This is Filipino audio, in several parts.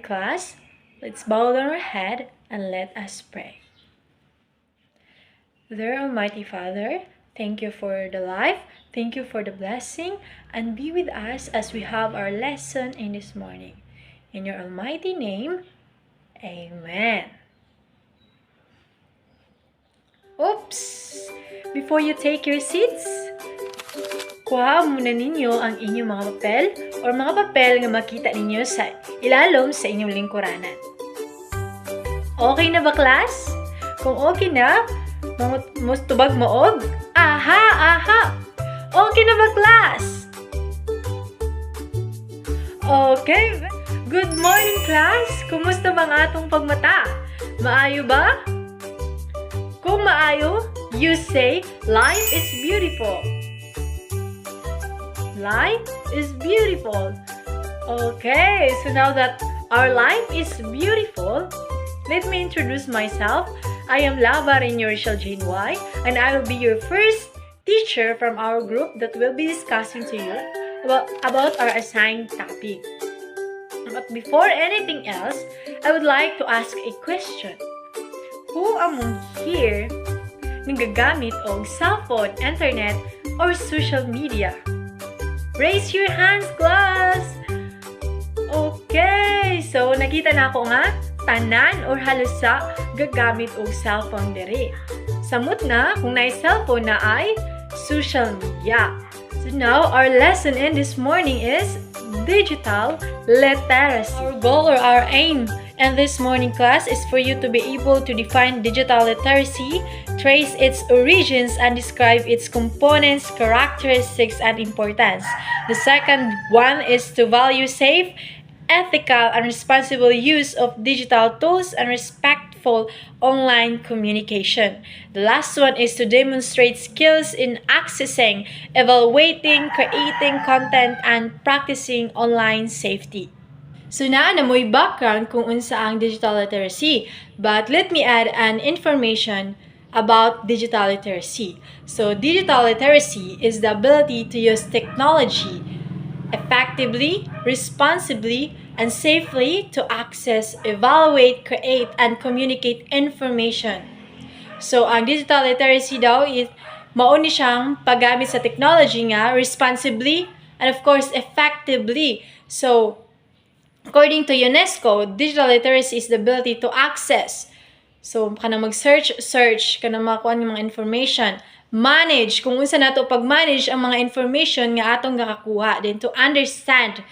class, let's bow down our head and let us pray. Dear Almighty Father, thank you for the life, thank you for the blessing, and be with us as we have our lesson in this morning. In your almighty name, Amen. Oops! Before you take your seats, kuha muna ninyo ang inyong mga papel or mga papel nga makita ninyo sa ilalom sa inyong lingkuranan. Okay na ba, class? Kung okay na, tubag moog? Aha! Okay na ba, class? Okay. Good morning, class! Kumusta ba ang atong pagmata? Maayo ba? Kung maayo, you say, life is beautiful. Life is beautiful. Okay, so now that our life is beautiful, let me introduce myself. I am Lava Rachel Jane Y, and I will be your first teacher from our group that will be discussing to you about our assigned topic. But before anything else, I would like to ask a question. Who among here nagagamit og cellphone, internet, or social media? Raise your hands, class! Okay, so nakita na ako nga, tanan or halos sa gagamit og cellphone dere. Samot na, kung na cellphone na ay social media. So now, our lesson in this morning is digital literacy. Our goal or our aim in this morning class is for you to be able to define digital literacy, trace its origins, and describe its components, characteristics, and importance. The second one is to value safe, ethical, and responsible use of digital tools and respectful online communication. The last one is to demonstrate skills in accessing, evaluating, creating content, and practicing online safety. So na mo'y background kung unsa ang digital literacy, but let me add an information about digital literacy. So digital literacy is the ability to use technology effectively, responsibly, and safely to access, evaluate, create, and communicate information. So ang digital literacy daw is mauni siyang paggamit sa technology nga responsibly and of course effectively. So according to UNESCO, digital literacy is the ability to access. So, kanang mag-search, kanang makuha ng mga information. Manage, kung unsa nato pag-manage ang mga information nga atong gakakuha. Then, to understand,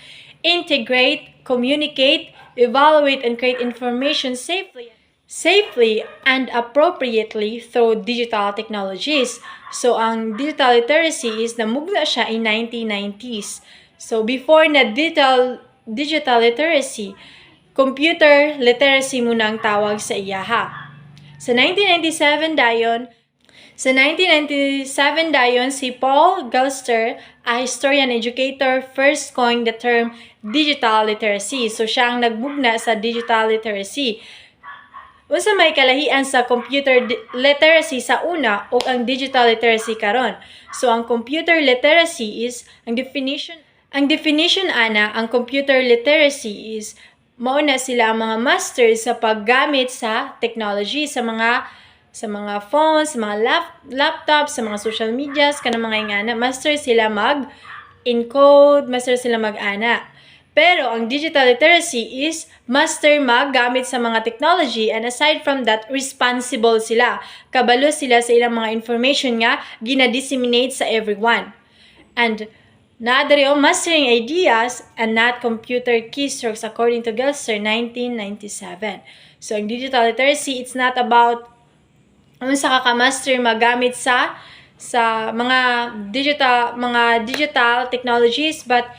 integrate, communicate, evaluate, and create information safely and appropriately through digital technologies. So, ang digital literacy is namugna siya in 1990s. So, before na digital literacy, computer literacy muna ang tawag sa iyaha. Sa 1997 dayon, si Paul Galster, a historian educator, first coined the term digital literacy. So siya ang nagbugna sa digital literacy. Unsa may kalahian sa computer literacy sa una o ang digital literacy karon? So ang computer literacy is ang definition ana, ang computer literacy is mauna sila ang mga master sa paggamit sa technology, sa mga phones, sa mga laptops, sa mga social medias, kanang mga ingana, master sila mag-encode, master sila mag-ana. Pero ang digital literacy is master maggamit sa mga technology, and aside from that, responsible sila. Kabalo sila sa ilang mga information nga gina-disseminate sa everyone. And mastering ideas and not computer keystrokes according to Gelser 1997. So, ang digital literacy, it's not about unsa ka master magamit sa mga digital technologies, but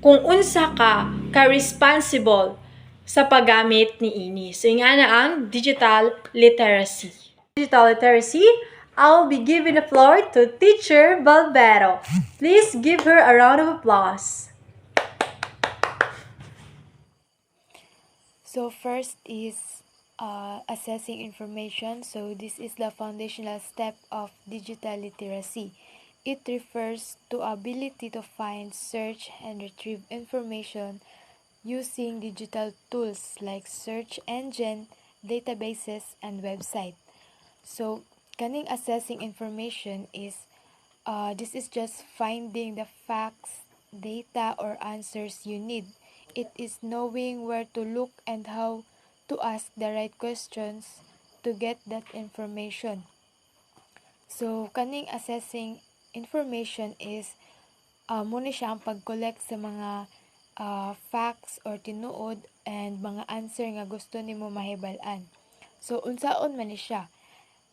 kung unsa ka responsible sa paggamit niini. So, ingana ang digital literacy. Digital literacy, I'll be giving the floor to Teacher Balbero. Please give her a round of applause. So first is assessing information. So this is the foundational step of digital literacy. It refers to ability to find, search, and retrieve information using digital tools like search engine, databases, and website. So, kaning assessing information is this is just finding the facts, data, or answers you need. It is knowing where to look and how to ask the right questions to get that information. So, kaning assessing information is muna siya ang pag-collect sa mga facts or tinuod and mga answer nga gusto nimo mahibal-an. So, unsaon man ni siya?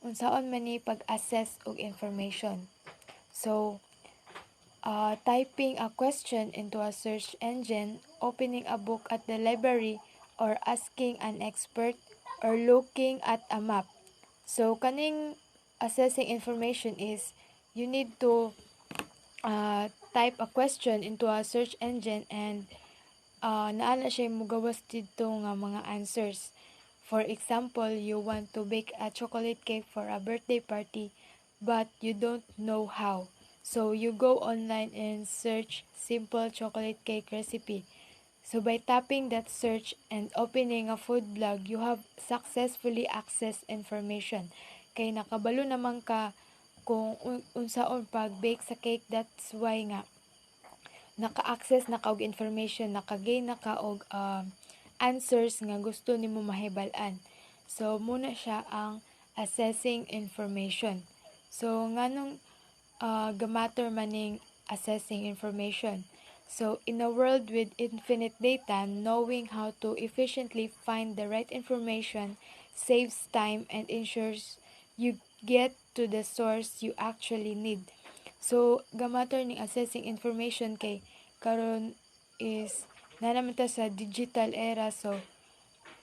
Unsaon man ni pag-assess og information? So, typing a question into a search engine, opening a book at the library, or asking an expert, or looking at a map. So, kaning assessing information is you need to type a question into a search engine and naana siya mugawas dito nga mga answers. For example, you want to bake a chocolate cake for a birthday party, but you don't know how. So you go online and search simple chocolate cake recipe. So by tapping that search and opening a food blog, you have successfully accessed information. Kay nakabalo naman ka kung unsaon pag-bake sa cake, that's why nga naka-access na ka og information, naka-gain na ka og answers nga gusto nimo mahibal-an. So muna siya ang assessing information. So nganong gamatter maning assessing information. So, in a world with infinite data, knowing how to efficiently find the right information saves time and ensures you get to the source you actually need. So, gamatter ning assessing information kay karon is na naman ta sa digital era, so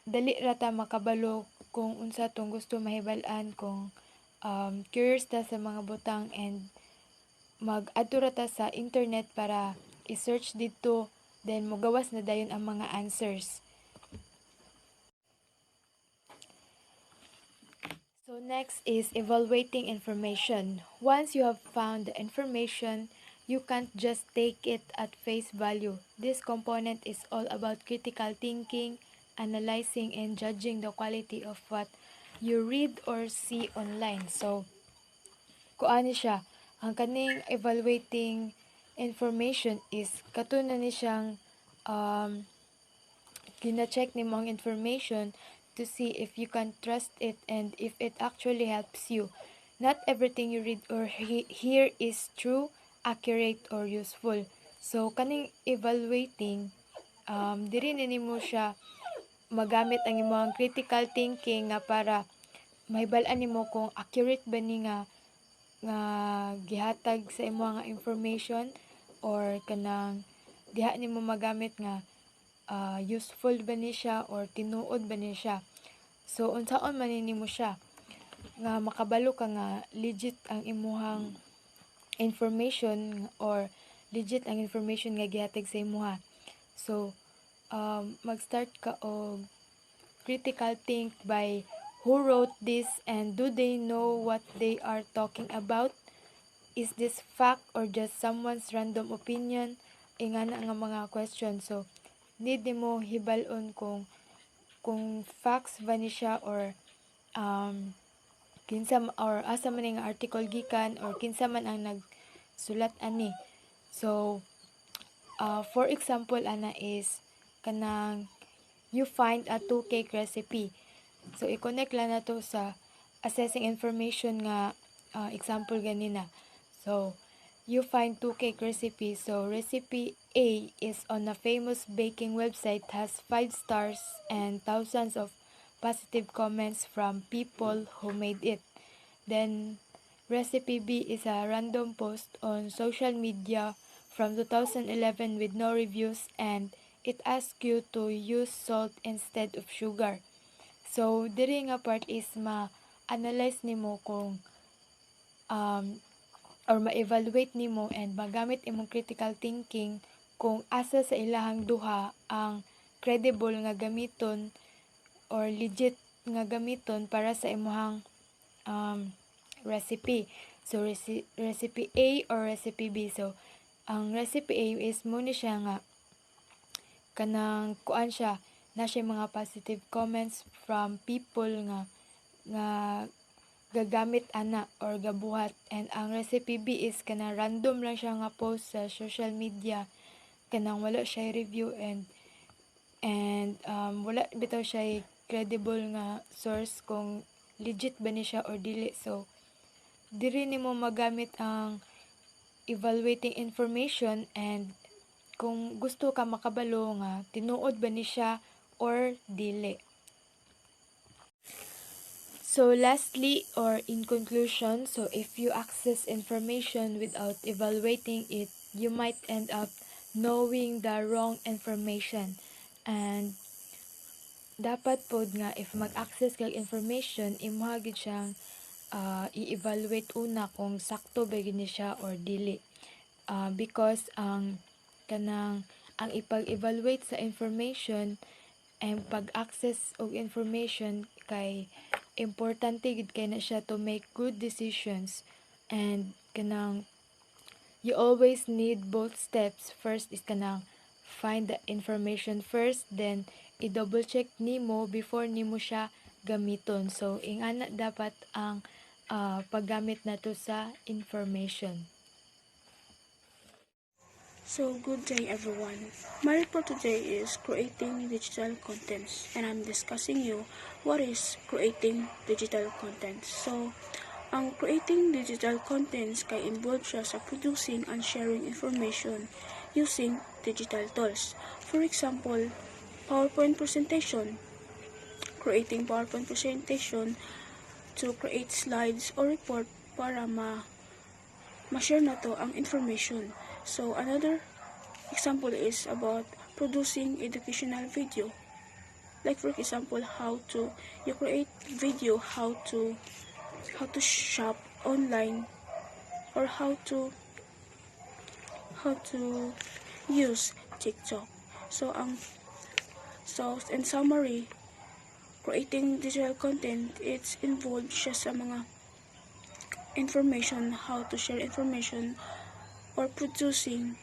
dali ra ta makabalo kung unsa tong gusto mahibal-an, kung curious ta sa mga butang, and mag-adto ra ta sa internet para i-search dito, then mogawas na dayon ang mga answers. So next is evaluating information. Once you have found the information, you can't just take it at face value. This component is all about critical thinking, analyzing, and judging the quality of what you read or see online. So, kuani siya, ang kaning evaluating information is katunan ni siyang gina-check nimo ang information to see if you can trust it and if it actually helps you. Not everything you read or hear is true, accurate, or useful. So kaning evaluating, diri na nimo siya magamit ang imong critical thinking nga para mahibal-an nimo kung accurate ba ni nga gihatag sa imo nga information, or kanang diha nimo magamit nga useful ba ni siya or tinuod ba ni siya. So unsaon man nimo siya nga makabalo ka nga legit ang imuhang information or legit ang information nga gihatag sa imuha. So mag-start ka og critical think by who wrote this and do they know what they are talking about? Is this fact or just someone's random opinion? Ingana nga mga question. So, need mo hibalon kung facts ba ni siya or kinsa or asa man nga article gikan or kinsa man ang nagsulat ani. So, for example ana is kanang you find a 2 cake recipe. So, i-connect lang na to sa assessing information nga example ganina. So, you find 2 cake recipe. So, recipe A is on a famous baking website, has 5 stars and thousands of positive comments from people who made it. Then, recipe B is a random post on social media from 2011 with no reviews, and it asks you to use salt instead of sugar. So, diri nga part is ma-analyze nimo kung or ma-evaluate nimo and magamit imong critical thinking kung asa sa ilahang duha ang credible nga gamiton or legit nga gamiton para sa imong recipe. So, recipe A or recipe B. So, ang recipe A is mo ni siya nga kanang kuan siya na siya mga positive comments from people nga gagamit ana or gabuhat, and ang recipe B is kanang random lang siya nga post sa social media, kanang wala siya review, and wala bitaw siya credible nga source kung legit ba ni siya or dili. So diri nimo magamit ang evaluating information, and kung gusto ka makabalo nga tinuod ba ni siya or dili. So lastly, or in conclusion, so if you access information without evaluating it, you might end up knowing the wrong information. And dapat pod nga if mag-access kag information, imuha gid siyang i-evaluate una kung sakto ba gini siya or dili. Because ang ipag-evaluate sa information and pag-access og information kay importante gid kay na siya to make good decisions, and you always need both steps. First is find the information first, then i-double check nimo before nimo siya gamiton. So ingana dapat ang paggamit nato sa information. So, good day everyone. My report today is creating digital contents, and I'm discussing you what is creating digital content. So, ang creating digital contents kay involved siya sa producing and sharing information using digital tools. For example, PowerPoint presentation. Creating PowerPoint presentation to create slides or report para ma-share na to ang information. So another example is about producing educational video. Like for example, you create video how to shop online, or how to use TikTok. So in summary, creating digital content, it's involved siya sa mga information, how to share information, or producing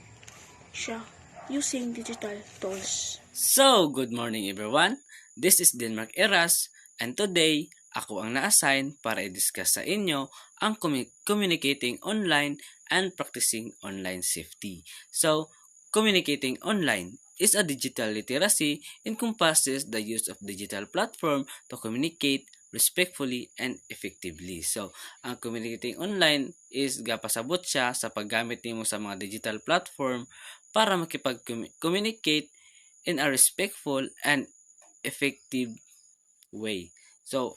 siya using digital tools. So, good morning everyone. This is Denmark Eras, and today, ako ang na-assign para i-discuss sa inyo ang communicating online and practicing online safety. So, communicating online is a digital literacy encompasses the use of digital platform to communicate respectfully and effectively. So, ang communicating online is gapasabot siya sa paggamit nimo sa mga digital platform para makipag-communicate in a respectful and effective way. So,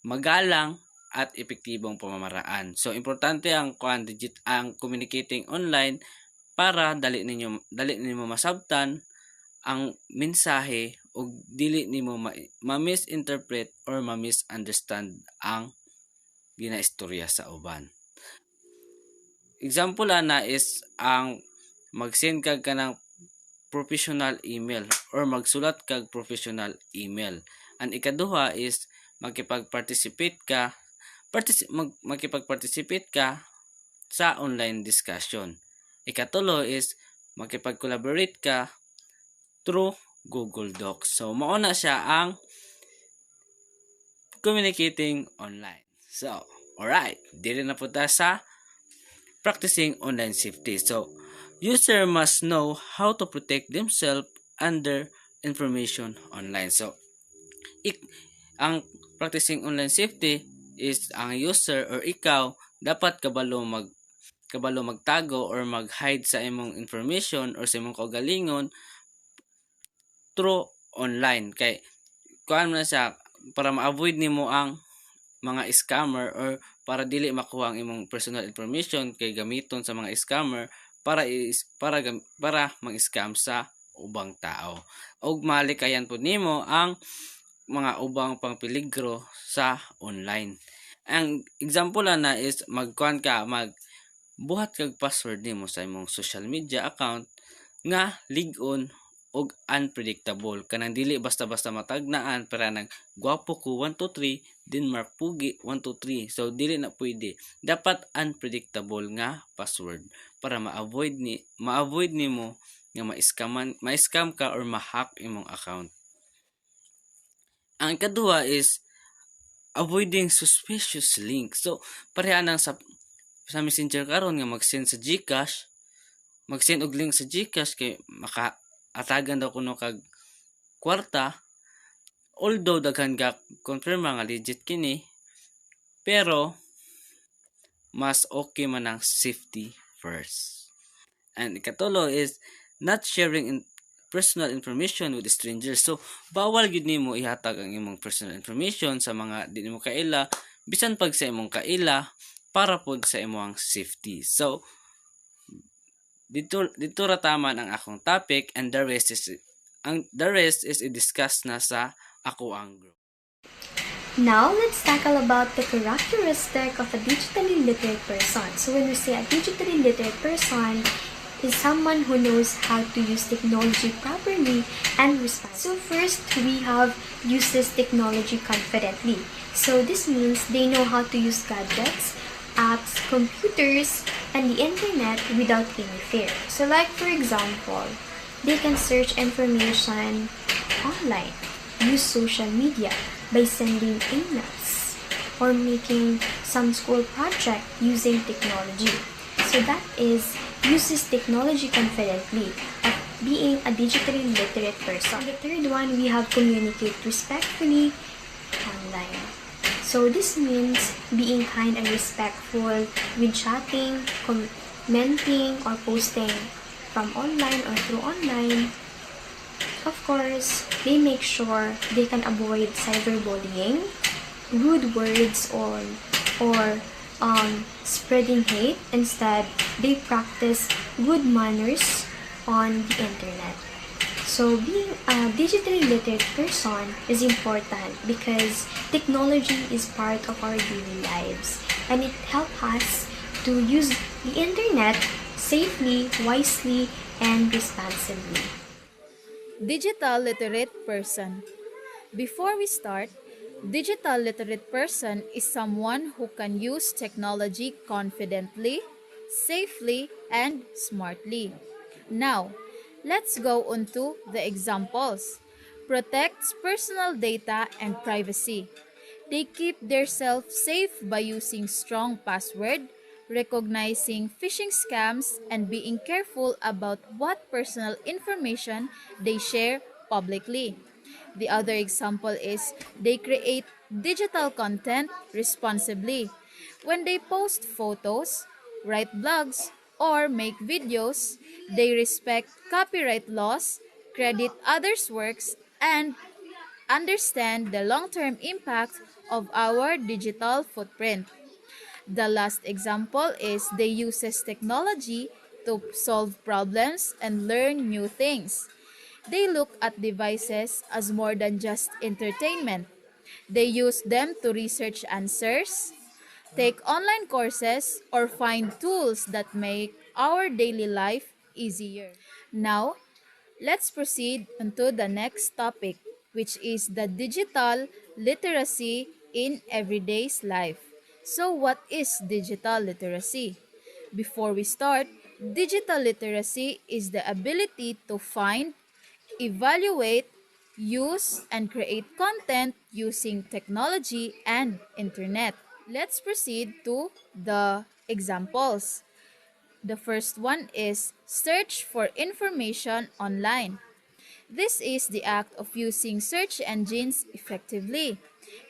magalang at epektibong pamamaraan. So, importante ang communicating online para dali nimo masabtan ang mensahe o dili nimo ma-misinterpret or ma-misunderstand ang ginaistorya sa uban. Example ana is ang mag-send kag kanang professional email or magsulat kag professional email. Ang ikaduha is makipag-participate ka sa online discussion. Ikatulo is makipag-collaborate ka through Google Docs. So, mauna siya ang communicating online. So, alright. Dili na po ta sa practicing online safety. So, user must know how to protect themselves under information online. So, ang practicing online safety is ang user or ikaw dapat kabalo magtago or mag-hide sa imong information or sa imong kaugalingon through online. Kay kuan man siya para ma-avoid nimo ang mga scammer or para dili makuha ang imong personal information kay gamiton sa mga scammer para mang-scam sa ubang tao. Og malikayan pud nimo ang mga ubang pangpeligro sa online. Ang example na is magbuhat kag password nimo sa imong social media account nga lig-on og unpredictable, kanang dili basta-basta matagnaan para nag gwapo ko 123 Denmark Pugi 123. So dili na pwede, dapat unpredictable nga password para ma-avoid nimo nga ma-scam ka or ma-hack imong account. Ang ikaduha is avoiding suspicious links. So, pareha nang sa Messenger karon nga mag-send sa GCash, mag-send og link sa GCash kay maka-atagan daw kuno kag kwarta. Although daghan ka confirm nga legit kini, pero mas okay man ang safety first. And ikatulo is not sharing personal information with strangers. So, bawal gid nimo ihatag ang imong personal information sa mga di nimo kaila, bisan pag sa imong kaila, para pod sa imong safety. So, dito ra taman ang akong topic, and the rest is i-discuss na sa ako ang group. Now, let's tackle about the characteristic of a digitally literate person. So when we say a digitally literate person is someone who knows how to use technology properly and responsibly. So first, we have uses technology confidently. So this means they know how to use gadgets, apps, computers, and the internet without any fear. So like for example, they can search information online, use social media by sending emails, or making some school project using technology. So that is uses technology confidently of being a digitally literate person. The third one, we have communicate respectfully online. So this means being kind and respectful with chatting, commenting, or posting from online or through online. Of course, they make sure they can avoid cyberbullying, rude words, or spreading hate. Instead, they practice good manners on the internet. So being a digitally literate person is important because technology is part of our daily lives, and it helps us to use the internet safely, wisely, and responsibly. Digital literate person. Before we start, digital literate person is someone who can use technology confidently, safely, and smartly. Now, let's go on to the examples. Protects personal data and privacy. They keep themselves safe by using strong password, recognizing phishing scams, and being careful about what personal information they share publicly. The other example is they create digital content responsibly. When they post photos, write blogs, or make videos, they respect copyright laws, credit others' works, and understand the long-term impact of our digital footprint. The last example is they uses technology to solve problems and learn new things. They look at devices as more than just entertainment. They use them to research answers, take online courses, or find tools that make our daily life easier. Now, let's proceed onto the next topic, which is the digital literacy in everyday's life. So, what is digital literacy? Before we start, digital literacy is the ability to find, evaluate, use, and create content using technology and internet. Let's proceed to the examples. The first one is search for information online. This is the act of using search engines effectively.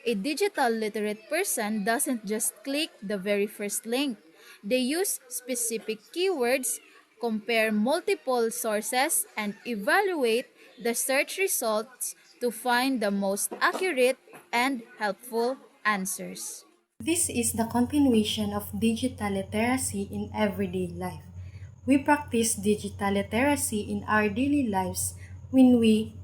A digital literate person doesn't just click the very first link. They use specific keywords, compare multiple sources, and evaluate the search results to find the most accurate and helpful answers. This is the continuation of digital literacy in everyday life. We practice digital literacy in our daily lives when we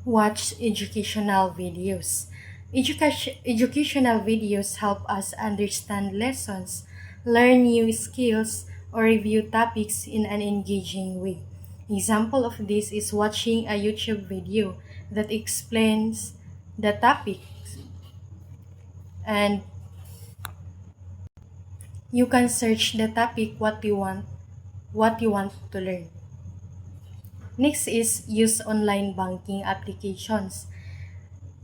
watch educational videos. Educational videos help us understand lessons, learn new skills, or review topics in an engaging way. Example of this is watching a YouTube video that explains the topic, and you can search the topic what you want to learn. Next is use online banking applications.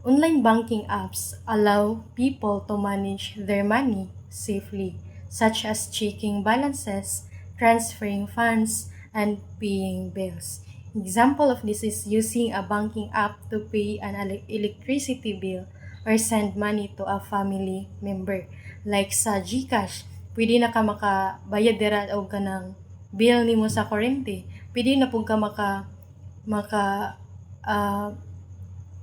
Online banking apps allow people to manage their money safely, such as checking balances, transferring funds, and paying bills. Example of this is using a banking app to pay an electricity bill or send money to a family member. Like sa GCash, pwede na ka makabayad dira og kanang bill nimo sa kuryente. Pwede na pud ka maka ah,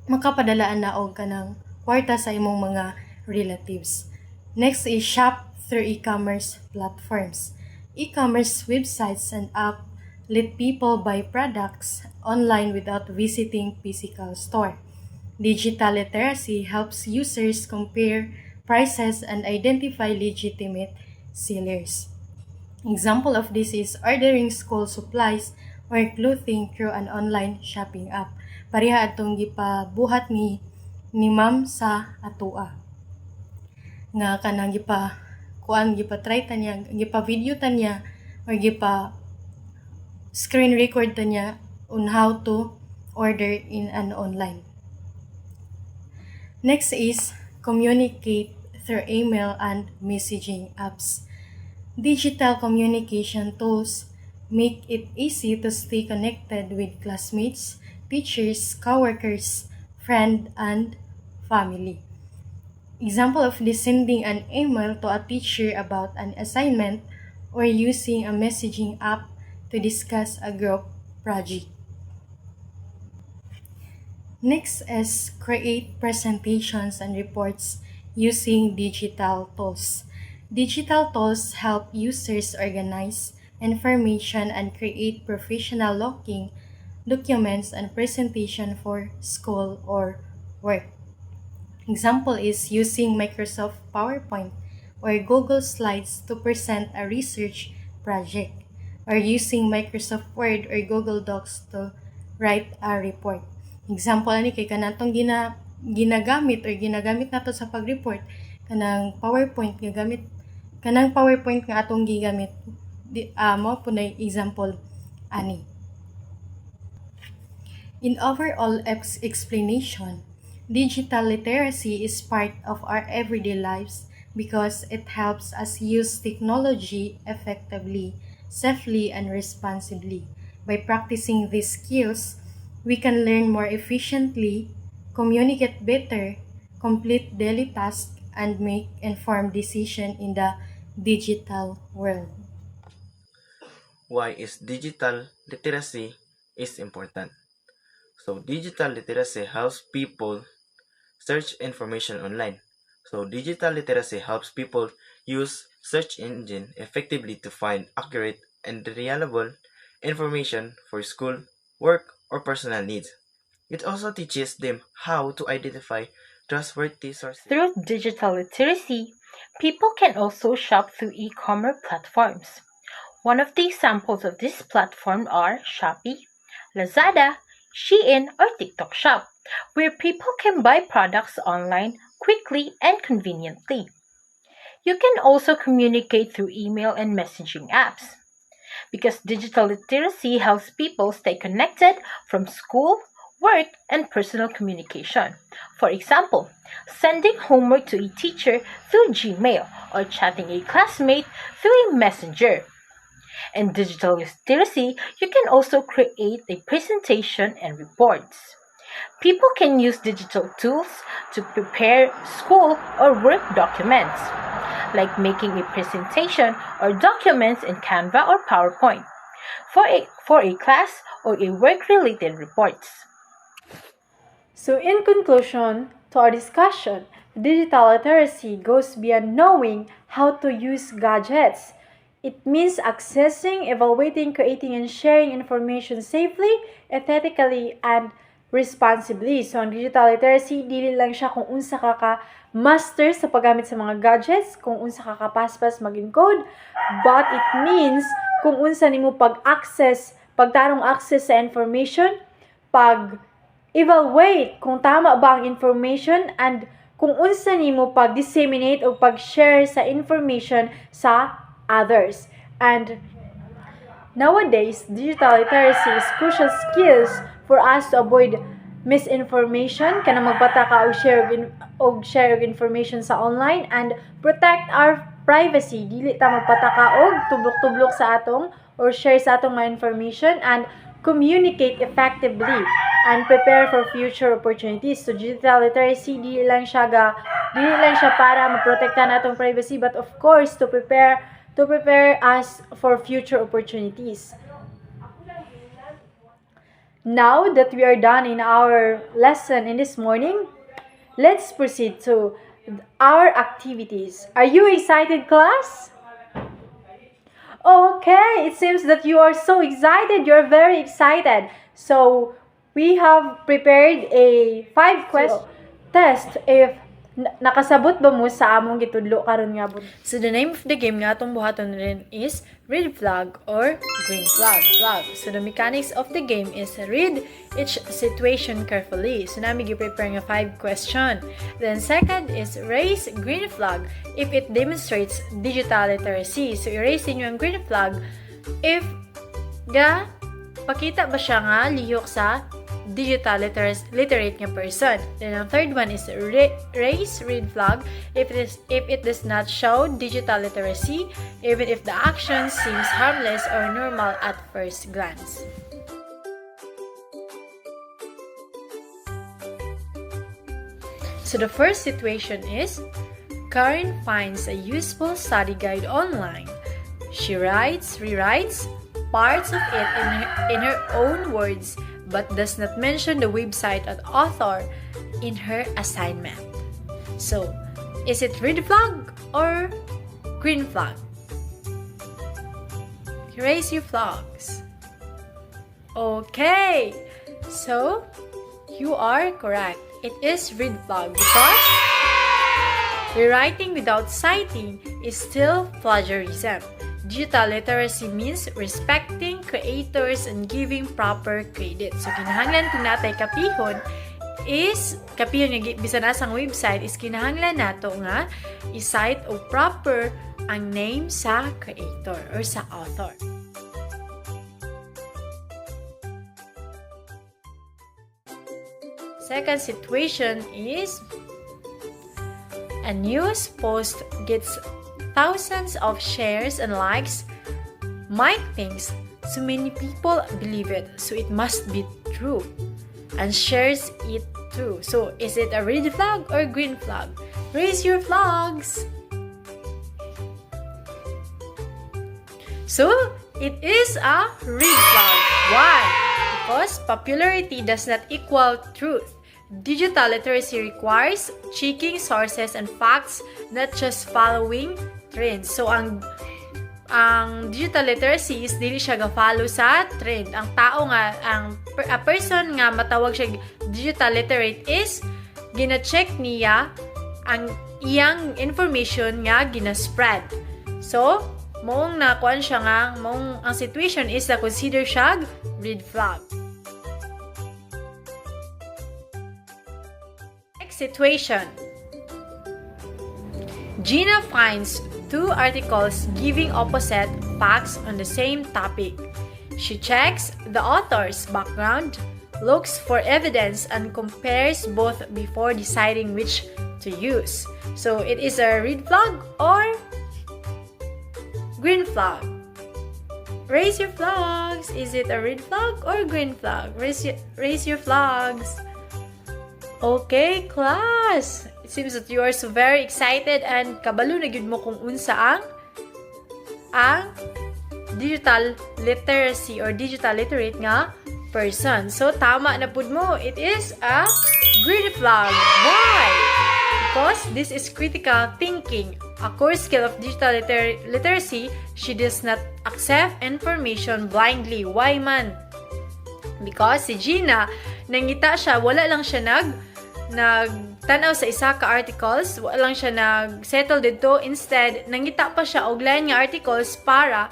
makapadalaan na og kanang kwarta sa imong mga relatives. Next is shop through e-commerce platforms. E-commerce websites and app let people buy products online without visiting physical store. Digital literacy helps users compare prices and identify legitimate sellers. Example of this is ordering school supplies or clothing through an online shopping app. Pareha atong gipabuhat ni ma'am sa atoa. Nga kanang gipa-try ta niya, gipa-video ta niya or screen record ta niya on how to order in an online. Next is communicate through email and messaging apps. Digital communication tools make it easy to stay connected with classmates, teachers, coworkers, friends, and family. Example of this: sending an email to a teacher about an assignment or using a messaging app to discuss a group project. Next is create presentations and reports using digital tools. Digital tools help users organize information and create professional looking documents and presentation for school or work. Example is using Microsoft PowerPoint or Google Slides to present a research project, or using Microsoft Word or Google Docs to write a report. Example ani kay kanatong ginagamit nato sa pag-report kanang PowerPoint nga atong gigamit. Mo po na example ani. In overall explanation, digital literacy is part of our everyday lives because it helps us use technology effectively, safely, and responsibly. By practicing these skills, we can learn more efficiently, communicate better, complete daily tasks, and make informed decisions in the digital world. Why is digital literacy is important? So digital literacy helps people search information online. So digital literacy helps people use search engine effectively to find accurate and reliable information for school, work, or personal needs. It also teaches them how to identify trustworthy sources. Through digital literacy, people can also shop through e-commerce platforms. One of the examples of this platform are Shopee, Lazada, Shein, or TikTok Shop, where people can buy products online quickly and conveniently. You can also communicate through email and messaging apps, because digital literacy helps people stay connected from school, work, and personal communication. For example, sending homework to a teacher through Gmail or chatting a classmate through a messenger. In digital literacy, you can also create a presentation and reports. People can use digital tools to prepare school or work documents, like making a presentation or documents in Canva or PowerPoint for a class or a work-related reports. So in conclusion to our discussion, digital literacy goes beyond knowing how to use gadgets. It means accessing, evaluating, creating, and sharing information safely, ethically, and responsibly. So ang digital literacy, dili lang siya kung unsa ka ka-master sa paggamit sa mga gadgets, kung unsa ka kapaspas mag-encode, but it means kung unsa nimo pag-access, pagtarong access sa information, pag-evaluate kung tama ba ang information, and kung unsa nimo pag-disseminate o pag-share sa information sa others. And Nowadays, digital literacy is crucial skills for us to avoid misinformation, kana magpataka og share og information sa online, and protect our privacy. Dili ta magpataka og tublok-tublok sa atong or share sa atong mga information, and communicate effectively and prepare for future opportunities. So digital literacy dili lang siya para maprotektahan atong privacy, but of course to prepare us for future opportunities. Now that we are done in our lesson in this morning, let's proceed to our activities. Are you excited, class? Okay, it seems that you are so excited. You're very excited. So, we have prepared a 5-question test if nakasabot ba mo sa among gitudlo karon nga bun. So the name of the game nga atong buhaton rin is red flag or green flag. So the mechanics of the game is read each situation carefully. So nami gi-prepare nga 5 question. Then second is raise green flag if it demonstrates digital literacy. So i-raise niyo ang green flag if pakita ba siya nga lihok sa digital literate nga person. Then ang third one is raise red flag if it does not show digital literacy, even if the action seems harmless or normal at first glance. So the first situation is Karen finds a useful study guide online. She rewrites parts of it in her own words, but does not mention the website and author in her assignment. So, is it red flag or green flag? Raise your flags. Okay, so you are correct. It is red flag because rewriting without citing is still plagiarism. Digital literacy means respecting creators and giving proper credit. So, kinahanglan kung natay kapihon nga bisan asang website is kinahanglan nato nga i-cite o proper ang name sa creator or sa author. Second situation is a news post gets thousands of shares and likes. Mike thinks so many people believe it, so it must be true, and shares it too. So, is it a red flag or green flag? Raise your flags. So, it is a red flag. Why? Because popularity does not equal truth. Digital literacy requires checking sources and facts, not just following trends. So, ang digital literacy is dili siya ga-follow sa trend. Ang tao nga, a person nga matawag siya digital literate is gina-check niya ang iyang information nga gina-spread. So, moong nakuan siya nga, ang situation is na consider siya red flag. Next situation. Gina finds 2 articles giving opposite facts on the same topic. She checks the author's background, looks for evidence, and compares both before deciding which to use. So, it is a red flag or green flag? Raise your flags. Is it a red flag or green flag? Raise your flags. Okay, class. It seems that you are so very excited and kabalo na gyud mo kung unsa ang digital literacy or digital literate nga person. So, tama na pud mo. It is a green flag. Why? Because this is critical thinking. A core skill of digital literacy, she does not accept information blindly. Why man? Because si Gina, nangita siya, wala lang siya nagtanaw sa isa ka articles, wala lang siya nag-settle dito. Instead, nangita pa siya og lain nga articles para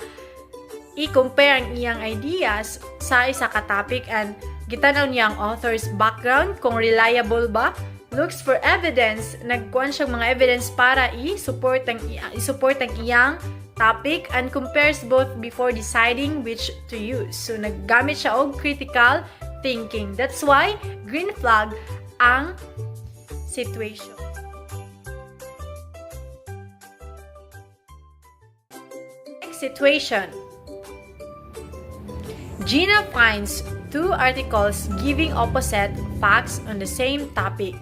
i-compare ang iyang ideas sa isa ka topic, and gitanaw niya ang author's background, kung reliable ba looks for evidence, nagkuhan siyang mga evidence para i-support ang iyang topic and compares both before deciding which to use. So, naggamit siya og critical thinking. That's why green flag ang situation. Next situation. Gina finds two articles giving opposite facts on the same topic.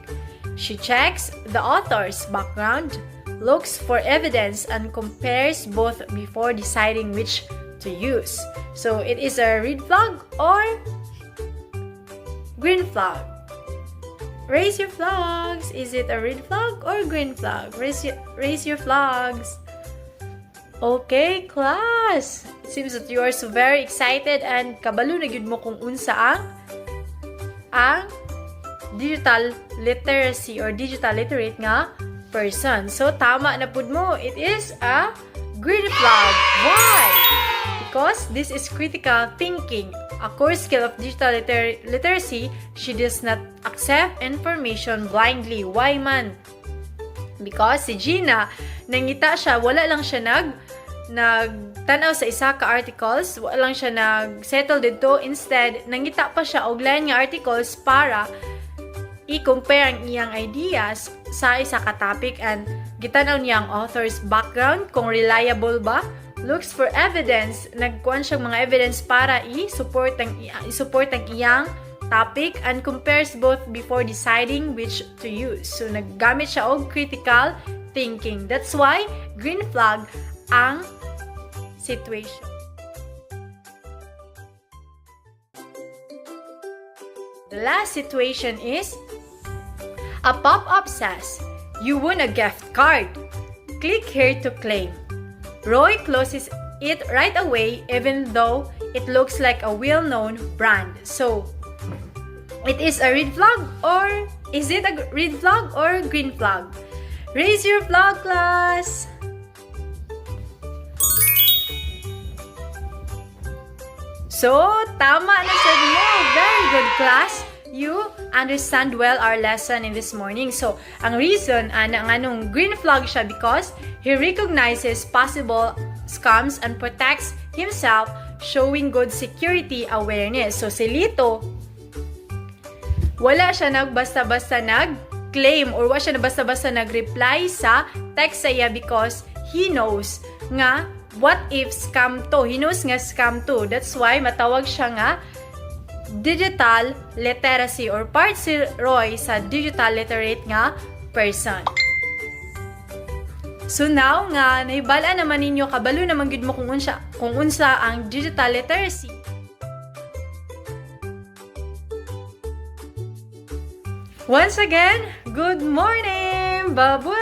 She checks the author's background, looks for evidence, and compares both before deciding which to use. So, it is a red flag or green flag? Raise your flags. Is it a red flag or green flag? Raise your flags. Okay, class. It seems that you are so very excited and kabalo na gyud mo kung unsa ang digital literacy or digital literate nga person. So, tama na pud mo. It is a green flag. Why? Because this is critical thinking. A core skill of digital literacy, she does not accept information blindly. Why man? Because si Gina, nangita siya, wala lang siya nagtanaw sa isa ka articles, wala lang siya nag-settle dito. Instead, nangita pa siya og lain nga articles para i-compare ang iyang ideas sa isa ka topic and gitanaw niya ang author's background, kung reliable ba, looks for evidence, nagkuhan siyang mga evidence para i-support ang iyang topic and compares both before deciding which to use. So, naggamit siya og critical thinking. That's why green flag ang situation. The last situation is a pop-up says, "You won a gift card. Click here to claim." Roy closes it right away even though it looks like a well-known brand. So, it is a red flag or is it a red flag or green flag? Raise your flag, class! So, tama na sa mo. Very good, class. You understand well our lesson in this morning. So, ang reason anong green flag siya because he recognizes possible scams and protects himself, showing good security awareness. So, si Lito, wala siya basta-basta nag-claim or wala siya basta-basta nag-reply sa text sa iya because he knows nga what if scam to. He knows nga scam to. That's why matawag siya nga digital literacy or part si Roy sa digital literate nga person. So now nga naibala naman ninyo, kabalo naman gid mo kung unsa ang digital literacy. Once again, good morning, babush!